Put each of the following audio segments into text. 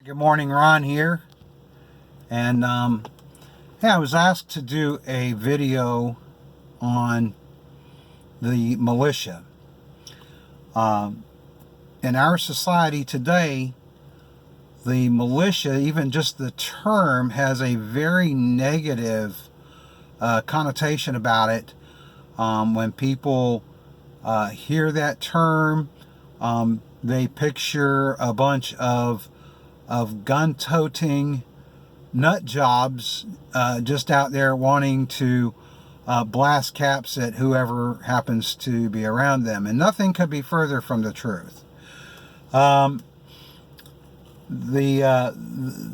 Good morning, Ron here. And yeah, I was asked to do a video on the militia. In our society today, the militia, even just the term, has a very negative connotation about it. When people hear that term, they picture a bunch of gun-toting nut jobs just out there wanting to blast caps at whoever happens to be around them. And nothing could be further from the truth. The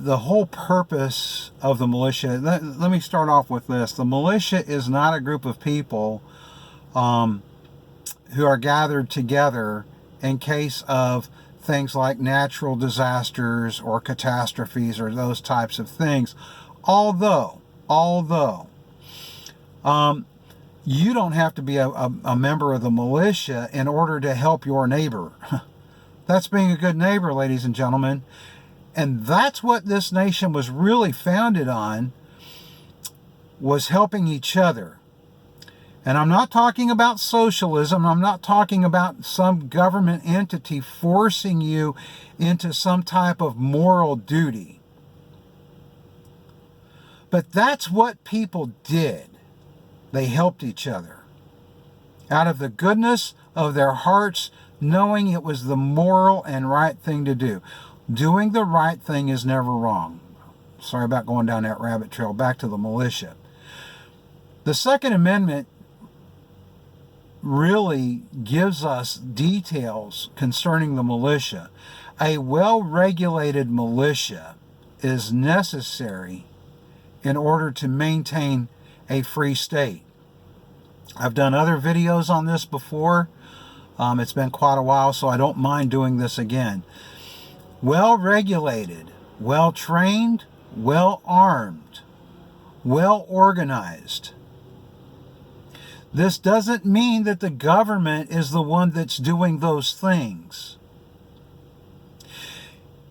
whole purpose of the militia, let me start off with this. The militia is not a group of people who are gathered together in case of things like natural disasters or catastrophes or those types of things. Although you don't have to be a member of the militia in order to help your neighbor. That's being a good neighbor, ladies and gentlemen. And that's what this nation was really founded on, was helping each other. And I'm not talking about socialism. I'm not talking about some government entity forcing you into some type of moral duty. But that's what people did. They helped each other out of the goodness of their hearts, knowing it was the moral and right thing to do. Doing the right thing is never wrong. Sorry about going down that rabbit trail. Back to the militia. The Second Amendment really gives us details concerning the militia. A well-regulated militia is necessary in order to maintain a free state. I've done other videos on this before. It's been quite a while, so I don't mind doing this again. Well-regulated, well-trained, well-armed, well-organized. This doesn't mean that the government is the one that's doing those things.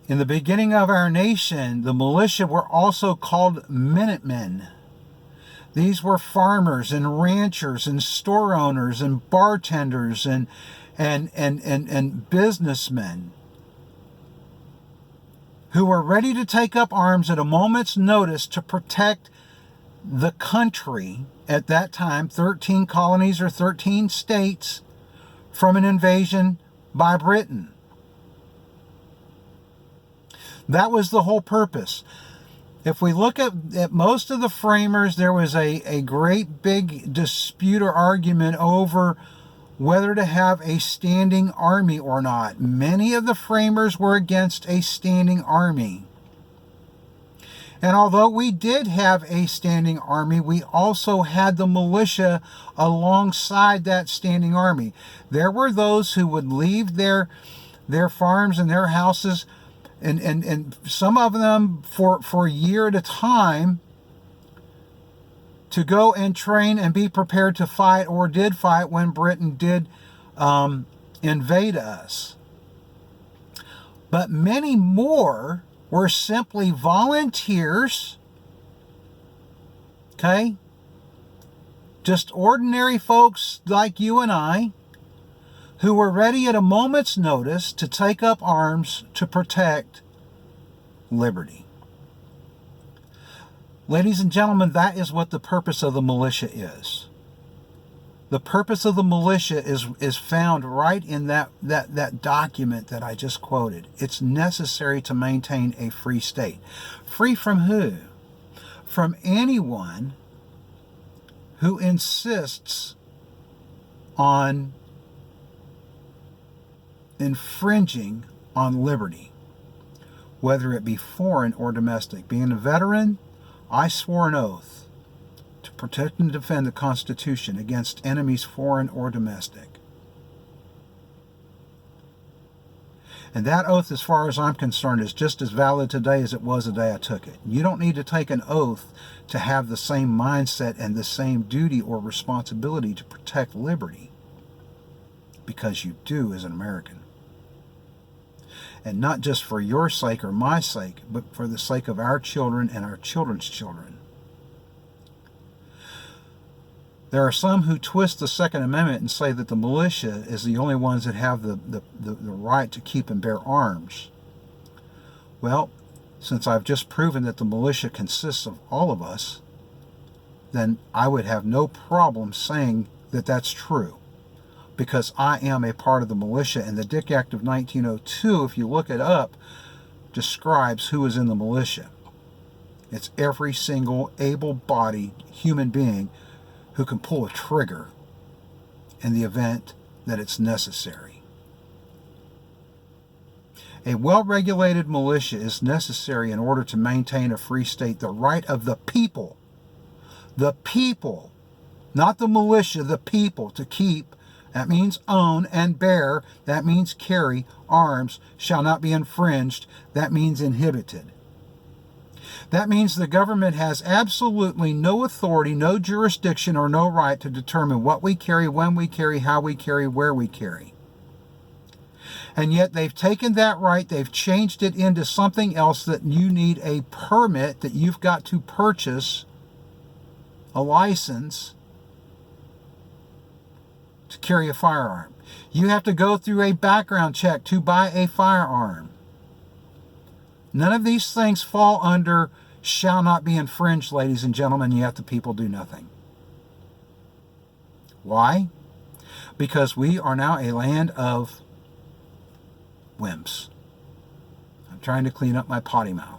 In the beginning of our nation, the militia were also called Minutemen. These were farmers and ranchers and store owners and bartenders and businessmen who were ready to take up arms at a moment's notice to protect the country at that time, 13 colonies or 13 states, from an invasion by Britain. That was the whole purpose. If we look at most of the framers, there was a great big dispute or argument over whether to have a standing army or not. Many of the framers were against a standing army. And although we did have a standing army, we also had the militia alongside that standing army. There were those who would leave their farms and their houses, and some of them for a year at a time, to go and train and be prepared to fight, or did fight when Britain did invade us. But many more were simply volunteers, okay? Just ordinary folks like you and I, who were ready at a moment's notice to take up arms to protect liberty. Ladies and gentlemen, that is what the purpose of the militia is. The purpose of the militia is found right in that document that I just quoted. It's necessary to maintain a free state. Free from who? From anyone who insists on infringing on liberty, whether it be foreign or domestic. Being a veteran, I swore an oath to protect and defend the Constitution against enemies, foreign or domestic. And that oath, as far as I'm concerned, is just as valid today as it was the day I took it. You don't need to take an oath to have the same mindset and the same duty or responsibility to protect liberty, because you do as an American. and not just for your sake or my sake, but for the sake of our children and our children's children. There are some who twist the Second Amendment and say that the militia is the only ones that have the right to keep and bear arms. Well, since I've just proven that the militia consists of all of us, then I would have no problem saying that that's true, because I am a part of the militia, and the Dick Act of 1902, if you look it up, describes who is in the militia. It's every single able-bodied human being who can pull a trigger in the event that it's necessary. A well-regulated militia is necessary in order to maintain a free state, the right of the people, not the militia, the people, to keep, that means own, and bear, that means carry, arms, shall not be infringed, that means inhibited. That means the government has absolutely no authority, no jurisdiction, or no right to determine what we carry, when we carry, how we carry, where we carry. And yet they've taken that right, they've changed it into something else, that you need a permit, that you've got to purchase a license to carry a firearm. You have to go through a background check to buy a firearm. None of these things fall under shall not be infringed, ladies and gentlemen, yet the people do nothing. Why? Because we are now a land of wimps. I'm trying to clean up my potty mouth.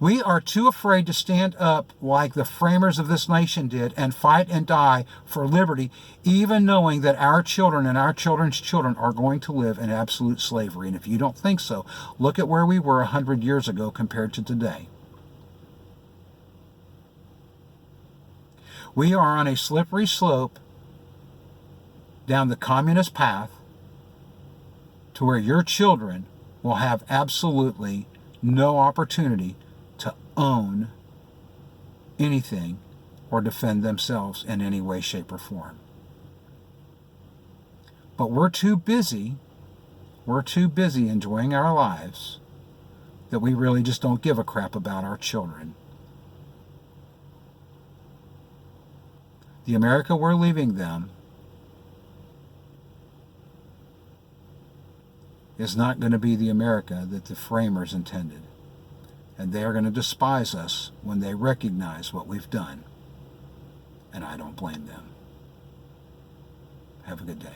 We are too afraid to stand up like the framers of this nation did and fight and die for liberty, even knowing that our children and our children's children are going to live in absolute slavery. And if you don't think so, look at where we were 100 years ago compared to today. We are on a slippery slope down the communist path to where your children will have absolutely no opportunity to own anything or defend themselves in any way, shape, or form. But we're too busy enjoying our lives that we really just don't give a crap about our children. The America we're leaving them is not going to be the America that the framers intended. And they are going to despise us when they recognize what we've done. And I don't blame them. Have a good day.